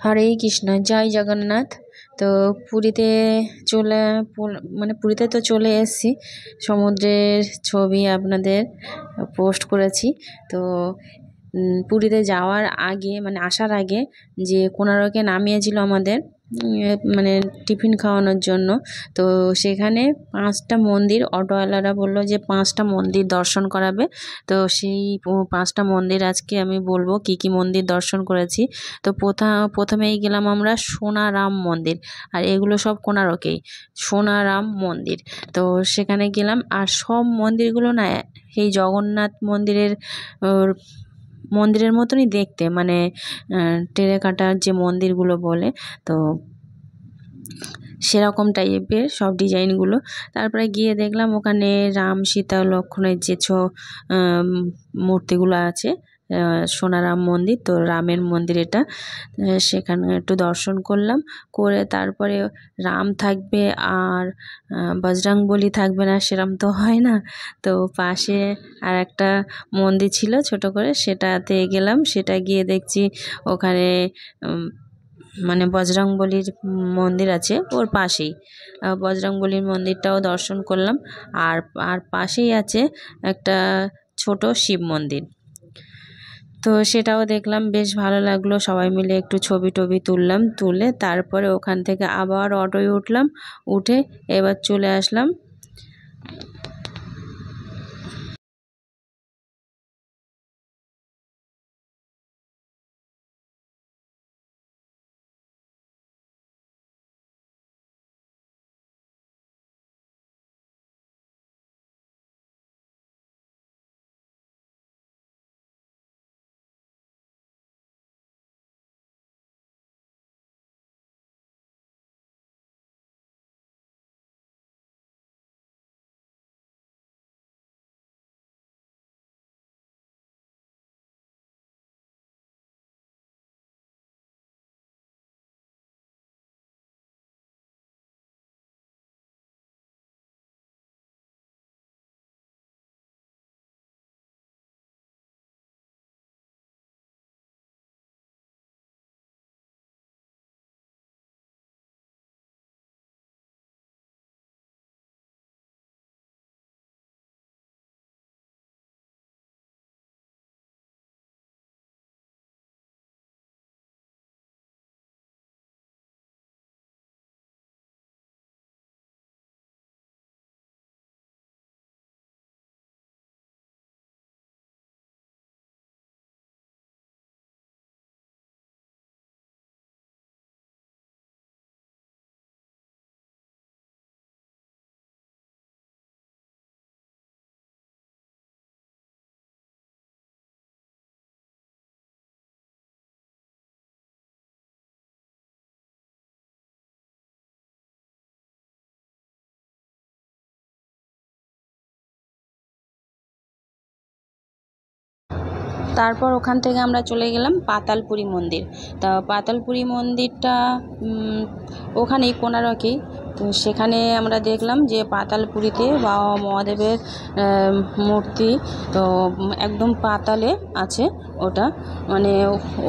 হরে কৃষ্ণ, জয় জগন্নাথ। তো পুরীতে চলে পুরীতে তো চলে এসেছি। সমুদ্রের ছবি আপনাদের পোস্ট করেছি। তো পুরীতে যাওয়ার আগে আসার আগে যে কোণার্কে নামিয়েছিল আমাদের টিফিন খাওয়ানোর জন্য। তো সেখানে 5টা মন্দির অটোওয়ালারা বললো যে 5টা মন্দির দর্শন করাবে। তো সেই 5টা মন্দির আজকে আমি বলবো কি কি মন্দির দর্শন করেছি। তো প্রথমেই গেলাম আমরা সোনারাম মন্দির, আর এগুলো সব কোণার্কেই সোনারাম মন্দির। তো সেখানে গেলাম, আর সব মন্দিরগুলো না এই জগন্নাথ মন্দিরের মতনই দেখতে, টেরাকোটার যে মন্দিরগুলো বলে, তো সেরকম টাইপের সব ডিজাইনগুলো। তারপরে গিয়ে দেখলাম ওখানে রাম সীতা লক্ষ্মণের যে মূর্তিগুলো আছে, সোনারাম মন্দির, তো রামের মন্দির এটা। সেখানে একটু দর্শন করলাম, করে তারপরে রাম থাকবে আর বজরংবলী থাকবে না সেরম তো হয় না। তো পাশে আর একটা মন্দির ছিল ছোট করে, সেটাতে গেলাম। সেটা গিয়ে দেখছি ওখানে বজরংবলীর মন্দির আছে ওর পাশেই, বজরংবলীর মন্দিরটাও দর্শন করলাম। আর পাশেই আছে একটা ছোট শিব মন্দির, তো সেটাও দেখলাম, বেশ ভালো লাগলো। সবাই মিলে একটু ছবি টবি তুললাম, তুলে তারপরে ওখান থেকে আবার অটোয় উঠলাম, উঠে এবার চলে আসলাম তারপর ওখান থেকে আমরা চলে গেলাম পাতালপুরী মন্দির। তা পাতালপুরী মন্দিরটা ওখানেই কোণার্কেই। তো সেখানে আমরা দেখলাম যে পাতালপুরীতে বাবা মহাদেবের মূর্তি, তো একদম পাতালে আছে ওটা,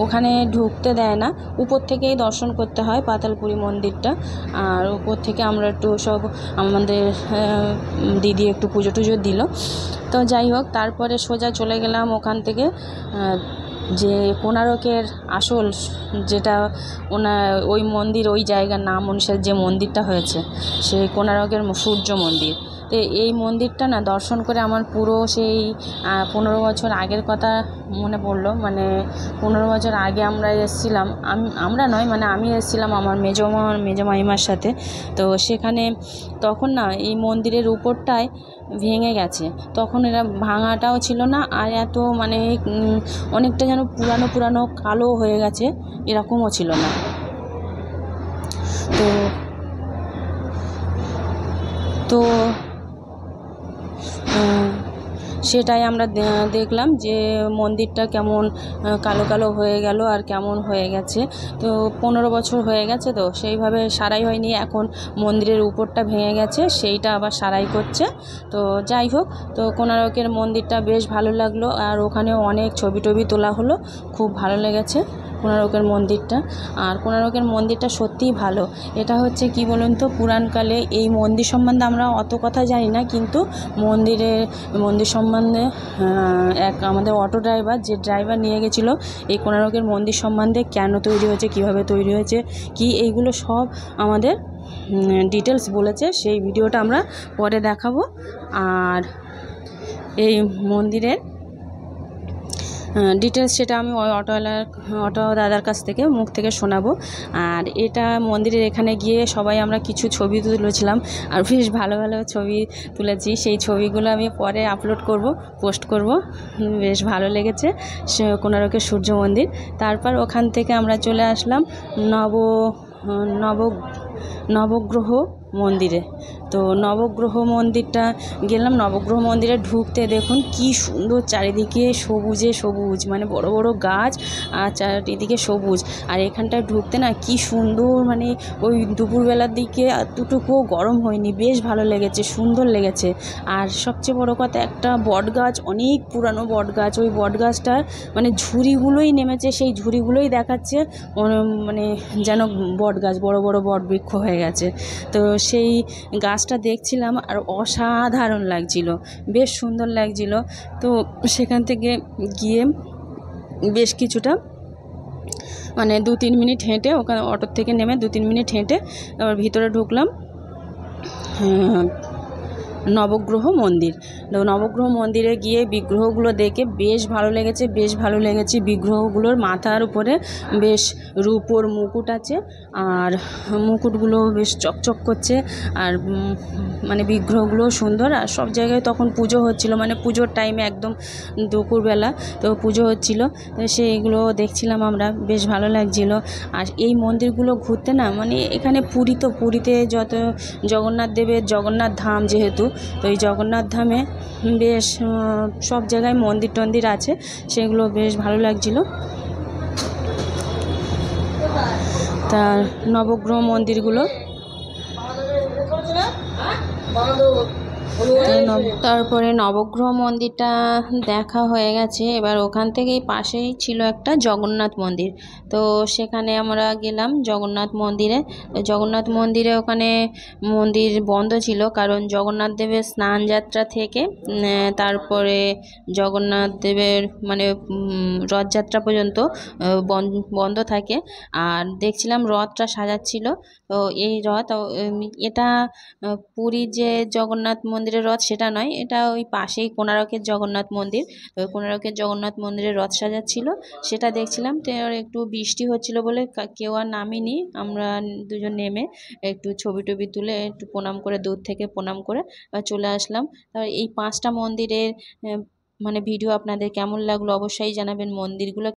ওখানে ঢুকতে দেয় না, উপর থেকেই দর্শন করতে হয় পাতালপুরী মন্দিরটা। আর উপর থেকে আমরা একটু সব আমাদের দিদি একটু পুজো টুজো দিল। তো যাই হোক, তারপরে সোজা চলে গেলাম ওখান থেকে যে কোণার্কের আসল যেটা ওই মন্দির, ওই জায়গার নাম অনুসারে যে মন্দিরটা হয়েছে, সেই কোণার্কের সূর্য মন্দির। তো এই মন্দিরটা না দর্শন করে আমার পুরো সেই 15 বছর আগের কথা মনে পড়লো। 15 বছর আগে আমরা এসেছিলাম, আমরা নয় আমি এসেছিলাম আমার মেজো মামিমার সাথে। তো সেখানে তখন না এই মন্দিরের উপরটায় ভেঙে গেছে, তখন এরা ভাঙাটাও ছিল না, আর এত অনেকটা যেন পুরানো কালো হয়ে গেছে এরকমও ছিল না। তো সেটাই আমরা দেখলাম যে মন্দিরটা কেমন কালো হয়ে গেল আর কেমন হয়ে গেছে। তো 15 বছর হয়ে গেছে, তো সেইভাবে সারাই হয়নি, এখন মন্দিরের উপরটা ভেঙে গেছে, সেইটা আবার সারাই করছে। তো যাই হোক, তো কোণার্কের মন্দিরটা বেশ ভালো লাগলো, আর ওখানেও অনেক ছবি টবি তোলা হলো, খুব ভালো লেগেছে। কোণারকের মন্দিরটা। আর কোণারকের মন্দিরটা সত্যিই ভালো। এটা হচ্ছে কি বলুন তো, পুরাণকালে এই মন্দির সম্বন্ধে আমরা অত কথা জানি না, কিন্তু মন্দির সম্বন্ধে এক আমাদের অটো ড্রাইভার, যে ড্রাইভার নিয়ে গেছিলো এই কোণারকের মন্দির সম্বন্ধে, কেন তৈরি হয়েছে, কীভাবে তৈরি হয়েছে, কি এইগুলো সব আমাদের ডিটেলস বলেছে। সেই ভিডিওটা আমরা পরে দেখাবো। আর এই মন্দিরের ডিটেলস সেটা আমি ওই অটো দাদার কাছ থেকে মুখ থেকে শোনাবো। আর এটা মন্দিরের এখানে গিয়ে সবাই আমরা কিছু ছবি তুলেছিলাম, আর বেশ ভালো ভালো ছবি তুলেছি। সেই ছবিগুলো আমি পরে আপলোড করব, পোস্ট করব। বেশ ভালো লেগেছে কোণারকের সূর্য মন্দির। তারপর ওখান থেকে আমরা চলে আসলাম নবগ্রহ মন্দিরে। তো নবগ্রহ মন্দিরটা গেলাম। নবগ্রহ মন্দিরে ঢুকতে দেখুন কি সুন্দর, চারিদিকে সবুজে সবুজ, মানে বড় বড় গাছ আর চারিদিকে সবুজ। আর এখানটায় ঢুকতে না কি সুন্দর, মানে ওই দুপুরবেলার দিকে এতটুকুও গরম হয়নি, বেশ ভালো লেগেছে, সুন্দর লেগেছে। আর সবচেয়ে বড় কথা, একটা বট গাছ, অনেক পুরানো বট গাছ, ওই বট গাছটার মানে ঝুড়িগুলোই নেমেছে, সেই ঝুড়িগুলোই দেখাচ্ছে মানে যেন বট গাছ, বড় বড় বট বৃক্ষ হয়ে গেছে। তো সেই গাছটা দেখছিলাম আর অসাধারণ লাগছিল, বেশ সুন্দর লাগছিল। তো সেখান থেকে গিয়ে বেশ কিছুটা মানে 2-3 মিনিট হেঁটে, ওখানে অটোর থেকে নেমে 2-3 মিনিট হেঁটে আবার ভিতরে ঢুকলাম নবগ্রহ মন্দির। নবগ্রহ মন্দিরে গিয়ে বিগ্রহগুলো দেখে বেশ ভালো লেগেছে। বিগ্রহগুলোর মাথার উপরে বেশ রূপোর মুকুট আছে, আর মুকুটগুলো বেশ চকচক করছে, আর মানে বিগ্রহগুলো সুন্দর। আর সব জায়গায় তখন পুজো হচ্ছিলো, মানে পুজোর টাইমে একদম দুপুরবেলা তো পুজো হচ্ছিলো, তো সেইগুলো দেখছিলাম আমরা, বেশ ভালো লাগছিলো। আর এই মন্দিরগুলো ঘুরতে না, মানে এখানে পুরীতে যত জগন্নাথ দেবের জগন্নাথ ধাম যেহেতু, তো এই জগন্নাথ ধামে বেশ সব জায়গায় মন্দির টন্দির আছে, সেগুলো বেশ ভালো লাগছিলো। তার নবগ্রহ মন্দিরগুলো তারপরে নবগ্রহ মন্দিরটা দেখা হয়ে গেছে। এবার ওখান থেকেই পাশেই ছিল একটা জগন্নাথ মন্দির, তো সেখানে আমরা গেলাম জগন্নাথ মন্দিরে। জগন্নাথ মন্দিরে ওখানে মন্দির বন্ধ ছিল, কারণ জগন্নাথ দেবের স্নান যাত্রা থেকে তারপরে জগন্নাথ দেবের মানে রথযাত্রা পর্যন্ত বন্ধ থাকে। আর দেখছিলাম রথটা সাজাচ্ছিল। তো এই রথ, এটা পুরীর যে জগন্নাথ মন্দিরের রথ সেটা নয়, এটা ওই পাশেই কোণারকের জগন্নাথ মন্দির। তো কোণারকের জগন্নাথ মন্দিরের রথ সাজাচ্ছিল, সেটা দেখছিলাম। তো একটু বৃষ্টি হচ্ছিল বলে কেউ আর নামিনি, আমরা দুজন নেমে একটু ছবি টবি তুলে একটু প্রণাম করে, দূর থেকে প্রণাম করে চলে আসলাম। তার এই 5টা মন্দিরের মানে ভিডিও আপনাদের কেমন লাগলো অবশ্যই জানাবেন। মন্দিরগুলো